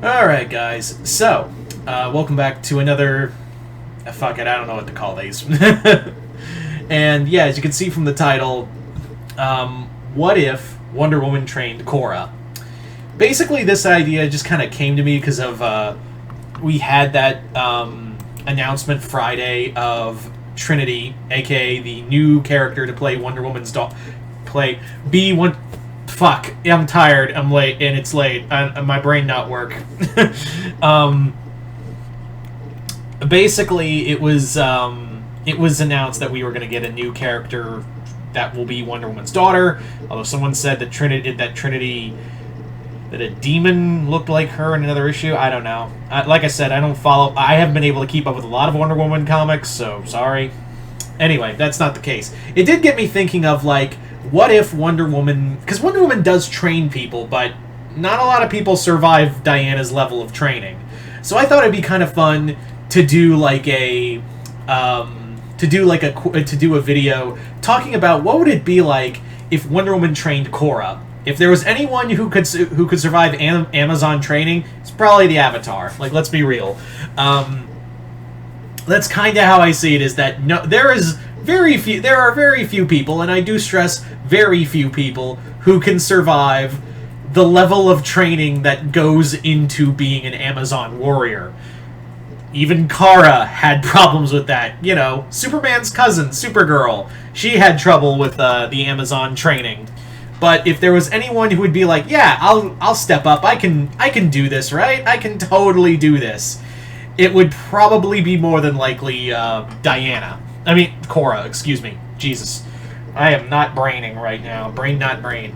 Alright, guys. So, welcome back to another... fuck it, I don't know what to call these. And, yeah, as you can see from the title, what if Wonder Woman trained Korra? Basically, this idea just kind of came to me because of, we had that, announcement Friday of Trinity, aka the new character to play Wonder Woman's be one... Fuck, I'm tired, I'm late, and it's late. My brain not work. Basically, it was announced that we were going to get a new character that will be Wonder Woman's daughter, although someone said that that a demon looked like her in another issue. I don't know. Like I said, I haven't been able to keep up with a lot of Wonder Woman comics, so sorry. Anyway, that's not the case. It did get me thinking of, like, what if Wonder Woman... Because Wonder Woman does train people, but not a lot of people survive Diana's level of training. So I thought it'd be kind of fun to do, like, a video talking about what would it be like if Wonder Woman trained Korra. If there was anyone who could survive Amazon training, it's probably the Avatar. Like, let's be real. That's kind of how I see it. Is that there are very few people, and I do stress very few people, who can survive the level of training that goes into being an Amazon warrior. Even Korra had problems with that. You know, Superman's cousin, Supergirl, she had trouble with the Amazon training. But if there was anyone who would be like, yeah, I'll step up, I can do this, right? I can totally do this, it would probably be more than likely Diana. I mean, Korra, excuse me. Jesus. I am not braining right now. Brain not brain.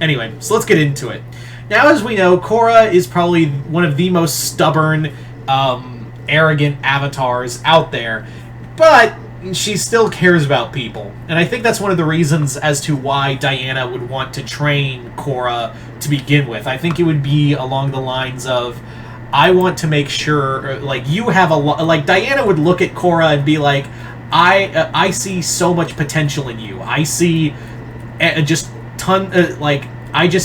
Anyway, so let's get into it. Now, as we know, Korra is probably one of the most stubborn, arrogant avatars out there. But she still cares about people. And I think that's one of the reasons as to why Diana would want to train Korra to begin with. I think it would be along the lines of, I want to make sure, like, you have a lot... Like, Diana would look at Korra and be like, I see so much potential in you. I see I just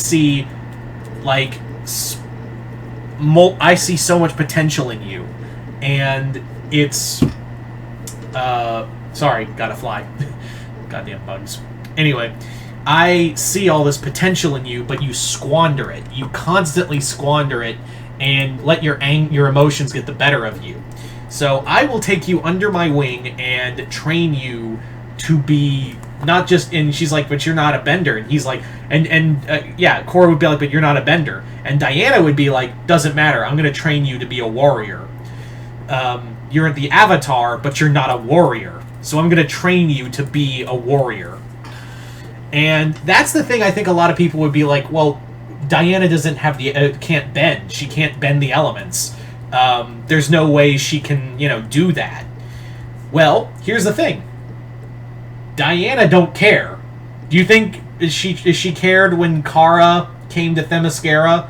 see, like, I see so much potential in you. And it's... sorry, gotta fly. Goddamn bugs. Anyway, I see all this potential in you, but you squander it. You constantly squander it and let your emotions get the better of you. So I will take you under my wing and train you to be not just... And she's like, but you're not a bender. And he's like... yeah, Korra would be like, but you're not a bender. And Diana would be like, doesn't matter. I'm going to train you to be a warrior. You're the Avatar, but you're not a warrior. So I'm going to train you to be a warrior. And that's the thing I think a lot of people would be like, well, Diana doesn't have can't bend. She can't bend the elements. There's no way she can, do that. Well, here's the thing. Diana don't care. Do you think she cared when Korra came to Themyscira,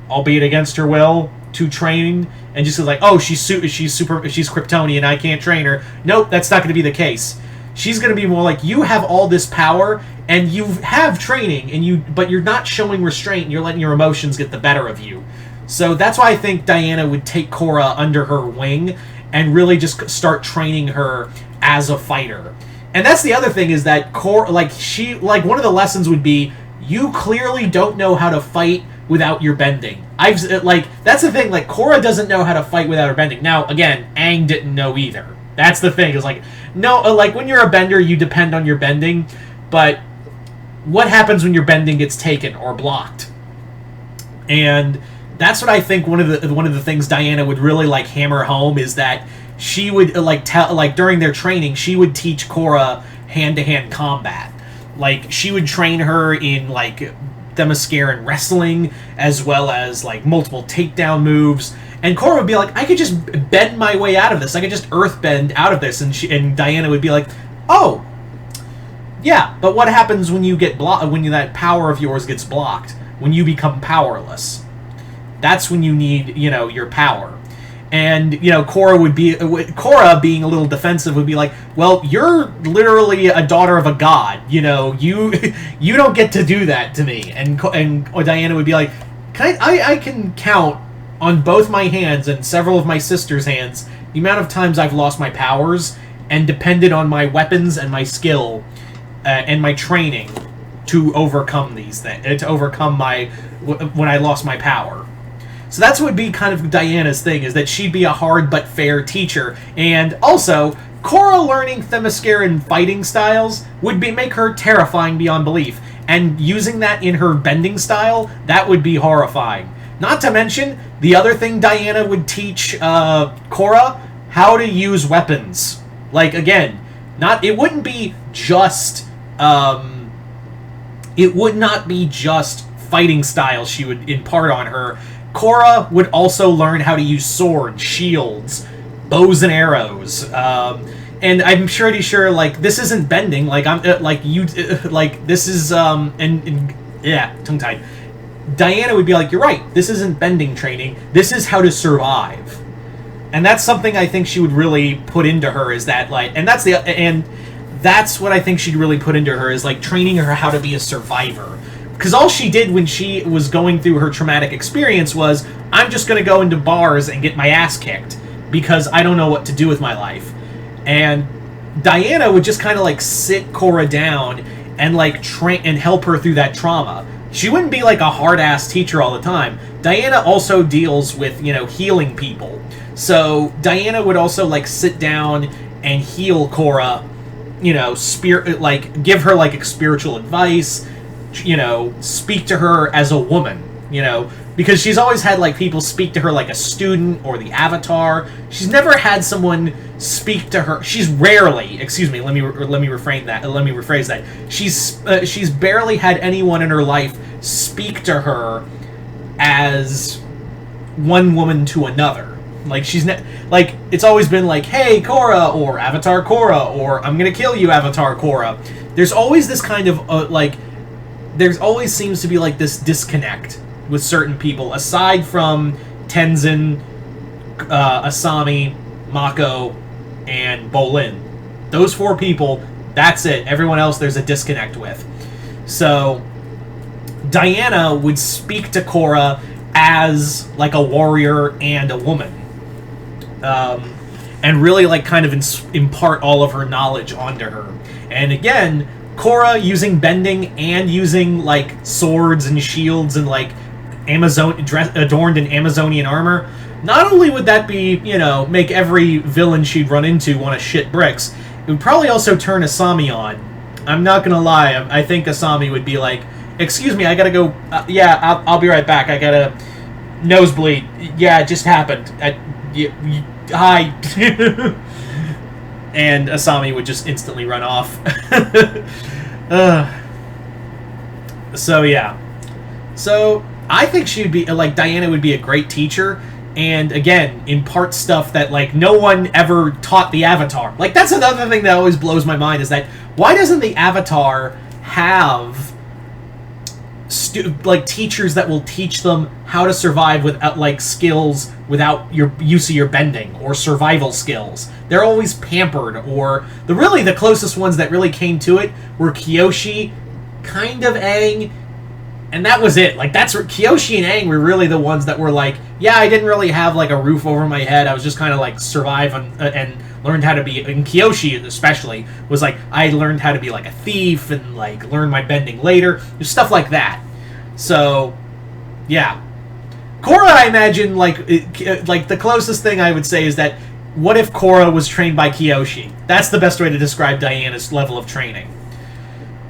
albeit against her will, to train, and just was like, oh, she's Kryptonian, I can't train her? Nope, that's not going to be the case. She's going to be more like, you have all this power, and you have training, but you're not showing restraint, and you're letting your emotions get the better of you. So that's why I think Diana would take Korra under her wing and really just start training her as a fighter. And that's the other thing, is that Korra, one of the lessons would be, you clearly don't know how to fight without your bending. That's the thing, like, Korra doesn't know how to fight without her bending. Now, again, Aang didn't know either. That's the thing, is like, no, like, when you're a bender, you depend on your bending, but what happens when your bending gets taken or blocked? And that's what I think one of the things Diana would really, like, hammer home, is that she would, during their training, she would teach Korra hand-to-hand combat. Like, she would train her in, like, Themysciran wrestling, as well as, like, multiple takedown moves. And Korra would be like, I could just bend my way out of this. I could just earthbend out of this. And Diana would be like, oh, yeah, but what happens when you get when that power of yours gets blocked? When you become powerless? That's when you need, your power. And, Korra, being a little defensive, would be like, well, you're literally a daughter of a god. You don't get to do that to me. And Diana would be like, I can count on both my hands and several of my sister's hands, the amount of times I've lost my powers and depended on my weapons and my skill and my training to overcome these things, to overcome when I lost my power. So that's what would be kind of Diana's thing, is that she'd be a hard but fair teacher. And also, Korra learning Themysciran fighting styles would make her terrifying beyond belief. And using that in her bending style, that would be horrifying. Not to mention, the other thing Diana would teach Korra, how to use weapons. Like, again, it wouldn't be just... it would not be just fighting styles she would impart on her. Korra would also learn how to use swords, shields, bows and arrows. And I'm pretty sure, like, this isn't bending. Like, this is, yeah, tongue-tied. Diana would be like, you're right, this isn't bending training. This is how to survive. And that's something I think she would really put into her, is that, like, and that's what I think she'd really put into her, is, like, training her how to be a survivor. Because all she did when she was going through her traumatic experience was, I'm just going to go into bars and get my ass kicked, because I don't know what to do with my life. And Diana would just kind of, like, sit Korra down and, like, train and help her through that trauma. She wouldn't be, like, a hard-ass teacher all the time. Diana also deals with, healing people. So Diana would also, like, sit down and heal Korra, give her, like, spiritual advice, speak to her as a woman, because she's always had, like, people speak to her like a student or the Avatar. She's never had someone speak to her. She's rarely, excuse me, let me rephrase that. She's barely had anyone in her life speak to her as one woman to another. Like, it's always been like, hey, Korra, or Avatar Korra, or I'm gonna kill you, Avatar Korra. There's always this kind of, there always seems to be, like, this disconnect with certain people, aside from Tenzin, Asami, Mako, and Bolin. Those 4 people, that's it. Everyone else there's a disconnect with. So, Diana would speak to Korra as, like, a warrior and a woman. And really, like, kind of impart all of her knowledge onto her. And again, Korra using bending and using, like, swords and shields and, like, adorned in Amazonian armor, not only would that be, make every villain she'd run into want to shit bricks, it would probably also turn Asami on. I'm not gonna lie, I think Asami would be like, excuse me, I gotta go, yeah, I'll be right back, I gotta nosebleed. Yeah, it just happened. Hi. And Asami would just instantly run off. So, yeah. So, I think she would be, like, Diana would be a great teacher, and, again, impart stuff that, like, no one ever taught the Avatar. Like, that's another thing that always blows my mind, is that, why doesn't the Avatar have, like, teachers that will teach them how to survive without, like, skills without your use of your bending, or survival skills? They're always pampered, or the closest ones that really came to it were Kyoshi, kind of Aang, and that was it. Like, that's where Kyoshi and Aang were really the ones that were like, yeah, I didn't really have, like, a roof over my head. I was just kind of, like, survive and learned how to be, and Kyoshi especially was like, I learned how to be, like, a thief and, like, learn my bending later. There's stuff like that. So, yeah. Korra, I imagine, like, the closest thing I would say is that, what if Korra was trained by Kyoshi? That's the best way to describe Diana's level of training.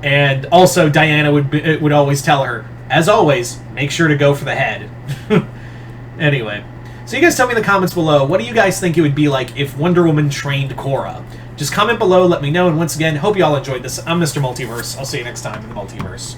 And also, Diana would always tell her, as always, make sure to go for the head. Anyway, so you guys tell me in the comments below, what do you guys think it would be like if Wonder Woman trained Korra? Just comment below, let me know, and once again, hope you all enjoyed this. I'm Mr. Multiverse. I'll see you next time in the Multiverse.